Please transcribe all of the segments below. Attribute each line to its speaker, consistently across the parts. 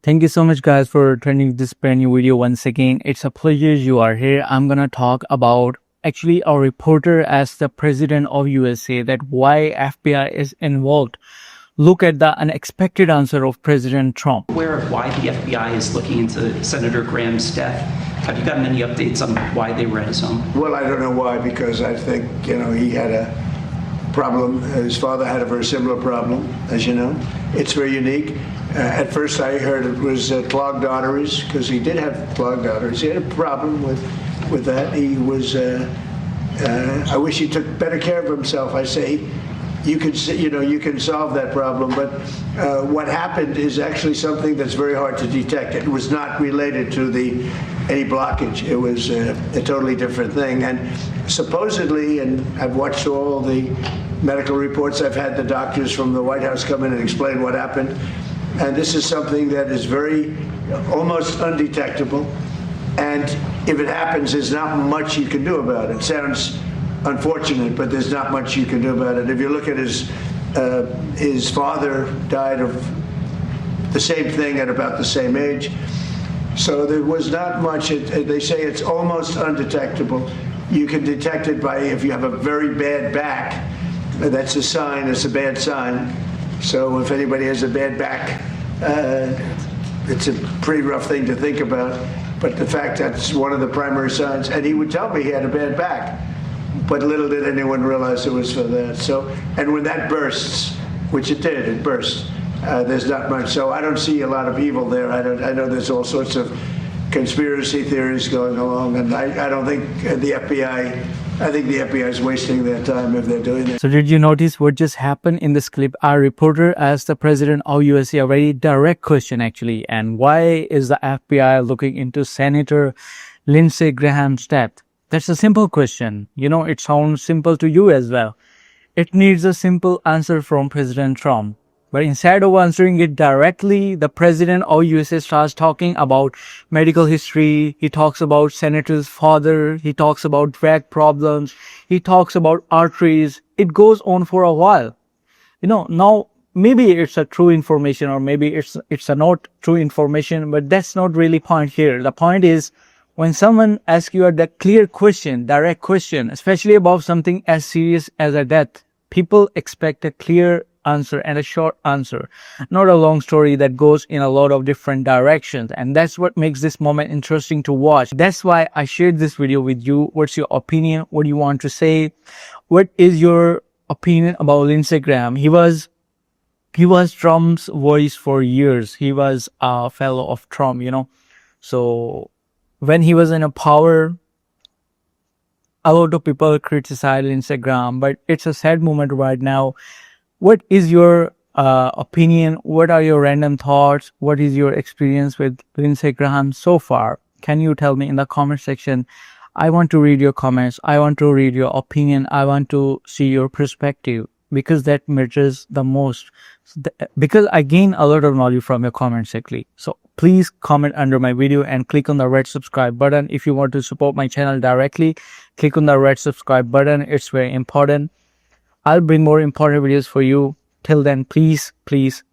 Speaker 1: Thank you so much guys for turning this brand new video once again. It's a pleasure you are here. I'm gonna talk about actually a reporter as the president of USA, that why FBI is involved. Look at the unexpected answer of President Trump.
Speaker 2: Aware of why the FBI is looking into Senator Graham's death? Have you gotten any updates on why they were at his home?
Speaker 3: Well, I don't know why, because I think, he had a problem. His father had a very similar problem, as you know. It's very unique. At first I heard it was clogged arteries, because he did have clogged arteries. He had a problem with that. He was, I wish he took better care of himself. I say, you can solve that problem, but what happened is actually something that's very hard to detect. It was not related to any blockage. It was a totally different thing. And supposedly, and I've watched all the medical reports, I've had the doctors from the White House come in and explain what happened. And this is something that is almost undetectable. And if it happens, there's not much you can do about it. It sounds unfortunate, but there's not much you can do about it. If you look at his father died of the same thing at about the same age. So there was not much. They say it's almost undetectable. You can detect it by if you have a very bad back. That's a sign. It's a bad sign. So if anybody has a bad back, it's a pretty rough thing to think about. But the fact that's one of the primary signs. And he would tell me he had a bad back. But little did anyone realize it was for that. So, and when that bursts, which it did, it burst, there's not much. So I don't see a lot of evil there. I know there's all sorts of conspiracy theories going along, and I don't think the FBI, I think the FBI is wasting their time if they're doing that.
Speaker 1: So did you notice what just happened in this clip? Our reporter asked the president of USA a very direct question actually. And why is the FBI looking into Senator Lindsey Graham's death? That's a simple question. It sounds simple to you as well. It needs a simple answer from President Trump. But instead of answering it directly, the president of USA starts talking about medical history. He talks about Senator's father. He talks about drug problems. He talks about arteries. It goes on for a while. Now maybe it's a true information, or maybe it's a not true information, but that's not really point here. The point is, when someone asks you a clear question, direct question, especially about something as serious as a death, people expect a clear answer and a short answer, not a long story that goes in a lot of different directions. And that's what makes this moment interesting to watch. That's why I shared this video with you. What's your opinion? What do you want to say? What is your opinion about Lindsey Graham? He was Trump's voice for years. He was a fellow of Trump, So when he was in a power, a lot of people criticize Lindsey Graham, but it's a sad moment right now. What is your opinion? What are your random thoughts? What is your experience with Lindsey Graham so far? Can you tell me in the comment section? I want to read your comments. I want to read your opinion. I want to see your perspective, because that matters the most. Because I gain a lot of knowledge from your comments actually. So please comment under my video and click on the red subscribe button. If you want to support my channel directly, click on the red subscribe button. It's very important. I'll bring more important videos for you. Till then, please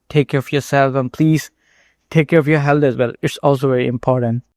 Speaker 1: take care of yourself, and please take care of your health as well. It's also very important.